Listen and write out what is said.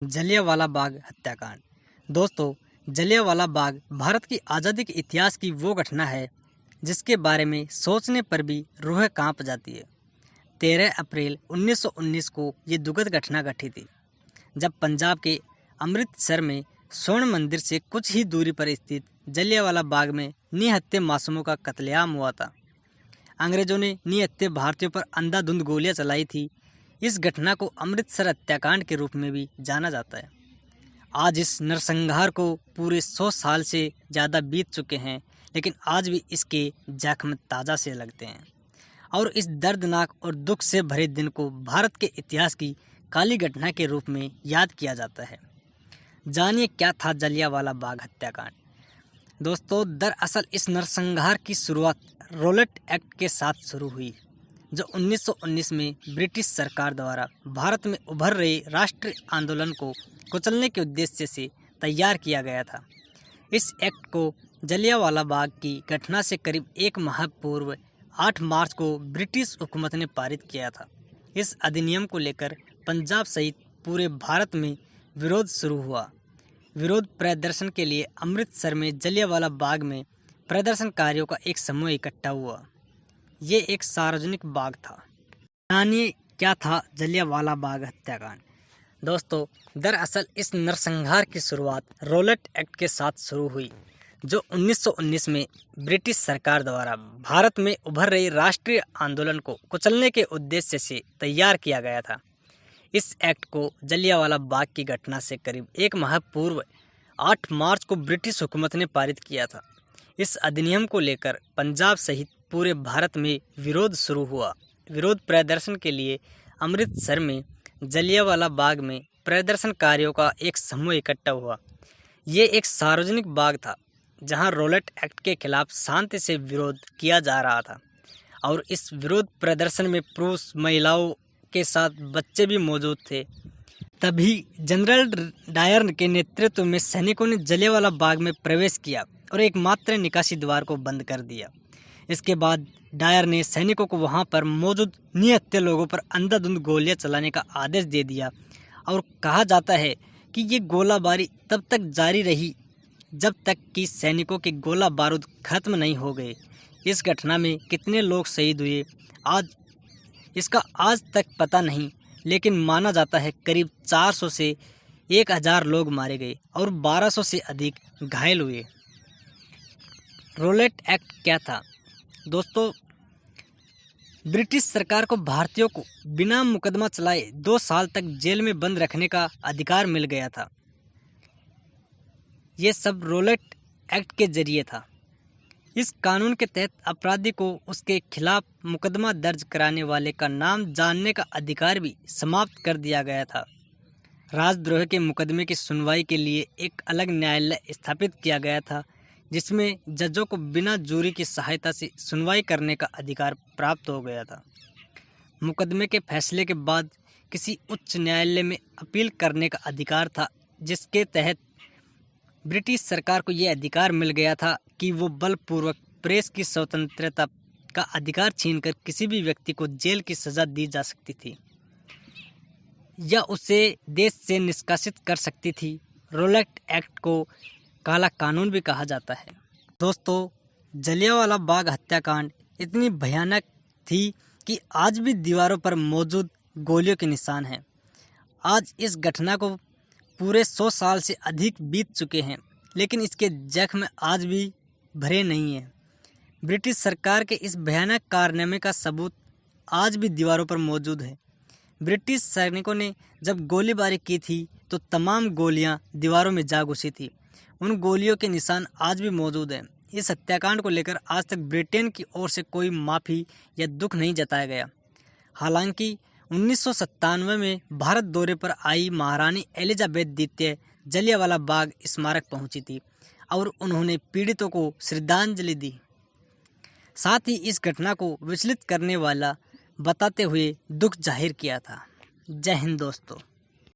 जलियांवाला बाग हत्याकांड। दोस्तों, जलियांवाला बाग भारत की आज़ादी के इतिहास की वो घटना है जिसके बारे में सोचने पर भी रूह कांप जाती है। 13 अप्रैल 1919 को ये दुखद घटना घटी थी, जब पंजाब के अमृतसर में स्वर्ण मंदिर से कुछ ही दूरी पर स्थित जलियांवाला बाग में निहत्थे मासूमों का कत्लेआम हुआ था। अंग्रेजों ने निहत्थे भारतीयों पर अंधाधुंध गोलियां चलाई थी। इस घटना को अमृतसर हत्याकांड के रूप में भी जाना जाता है। आज इस नरसंहार को पूरे 100 साल से ज़्यादा बीत चुके हैं, लेकिन आज भी इसके जख्म ताज़ा से लगते हैं और इस दर्दनाक और दुख से भरे दिन को भारत के इतिहास की काली घटना के रूप में याद किया जाता है। जानिए क्या था जलियांवाला बाग हत्याकांड। दोस्तों, दरअसल इस नरसंहार की शुरुआत रॉलेट एक्ट के साथ शुरू हुई, जो 1919 में ब्रिटिश सरकार द्वारा भारत में उभर रहे राष्ट्रीय आंदोलन को कुचलने के उद्देश्य से तैयार किया गया था। इस एक्ट को जलियांवाला बाग की घटना से करीब एक माह पूर्व 8 मार्च को ब्रिटिश हुकूमत ने पारित किया था। इस अधिनियम को लेकर पंजाब सहित पूरे भारत में विरोध शुरू हुआ। विरोध प्रदर्शन के लिए अमृतसर में जलियांवाला बाग में प्रदर्शनकारियों का एक समूह इकट्ठा हुआ। ये एक सार्वजनिक बाग था। जानिए क्या था जलियांवाला बाग हत्याकांड। दोस्तों, दरअसल इस नरसंहार की शुरुआत रॉलेट एक्ट के साथ शुरू हुई, जो 1919 में ब्रिटिश सरकार द्वारा भारत में उभर रहे राष्ट्रीय आंदोलन को कुचलने के उद्देश्य से तैयार किया गया था। इस एक्ट को जलियांवाला बाग की घटना से करीब एक माह पूर्व 8 मार्च को ब्रिटिश हुकूमत ने पारित किया था। इस अधिनियम को लेकर पंजाब सहित पूरे भारत में विरोध शुरू हुआ। विरोध प्रदर्शन के लिए अमृतसर में जलियांवाला बाग में प्रदर्शनकारियों का एक समूह इकट्ठा हुआ। ये एक सार्वजनिक बाग था, जहां रॉलेट एक्ट के खिलाफ शांति से विरोध किया जा रहा था और इस विरोध प्रदर्शन में पुरुष, महिलाओं के साथ बच्चे भी मौजूद थे। तभी जनरल डायर के नेतृत्व में सैनिकों ने जलियांवाला बाग में प्रवेश किया और एकमात्र निकासी द्वार को बंद कर दिया। इसके बाद डायर ने सैनिकों को वहां पर मौजूद निहत्थे लोगों पर अंधाधुंध गोलियां चलाने का आदेश दे दिया और कहा जाता है कि ये गोलाबारी तब तक जारी रही जब तक कि सैनिकों के गोला बारूद खत्म नहीं हो गए। इस घटना में कितने लोग शहीद हुए इसका आज तक पता नहीं, लेकिन माना जाता है करीब 400 से 1000 लोग मारे गए और 1200 से अधिक घायल हुए। रॉलेट एक्ट क्या था? दोस्तों, ब्रिटिश सरकार को भारतीयों को बिना मुकदमा चलाए 2 साल तक जेल में बंद रखने का अधिकार मिल गया था। ये सब रॉलेट एक्ट के जरिए था। इस कानून के तहत अपराधी को उसके खिलाफ मुकदमा दर्ज कराने वाले का नाम जानने का अधिकार भी समाप्त कर दिया गया था। राजद्रोह के मुकदमे की सुनवाई के लिए एक अलग न्यायालय स्थापित किया गया था, जिसमें जजों को बिना जूरी की सहायता से सुनवाई करने का अधिकार प्राप्त हो गया था। मुकदमे के फैसले के बाद किसी उच्च न्यायालय में अपील करने का अधिकार था, जिसके तहत ब्रिटिश सरकार को यह अधिकार मिल गया था कि वो बलपूर्वक प्रेस की स्वतंत्रता का अधिकार छीनकर किसी भी व्यक्ति को जेल की सज़ा दी जा सकती थी या उसे देश से निष्कासित कर सकती थी। रॉलेट एक्ट को काला कानून भी कहा जाता है। दोस्तों, जलियांवाला बाग हत्याकांड इतनी भयानक थी कि आज भी दीवारों पर मौजूद गोलियों के निशान हैं। आज इस घटना को पूरे 100 साल से अधिक बीत चुके हैं, लेकिन इसके जख्म आज भी भरे नहीं हैं। ब्रिटिश सरकार के इस भयानक कारनामे का सबूत आज भी दीवारों पर मौजूद है। ब्रिटिश सैनिकों ने जब गोलीबारी की थी तो तमाम गोलियां दीवारों में जा घुसी थी। उन गोलियों के निशान आज भी मौजूद हैं। इस हत्याकांड को लेकर आज तक ब्रिटेन की ओर से कोई माफ़ी या दुख नहीं जताया गया। हालांकि 1997 में भारत दौरे पर आई महारानी एलिजाबेथ द्वितीय जलियांवाला बाग स्मारक पहुंची थी और उन्होंने पीड़ितों को श्रद्धांजलि दी। साथ ही इस घटना को विचलित करने वाला बताते हुए दुख जाहिर किया था। जय हिंद दोस्तों।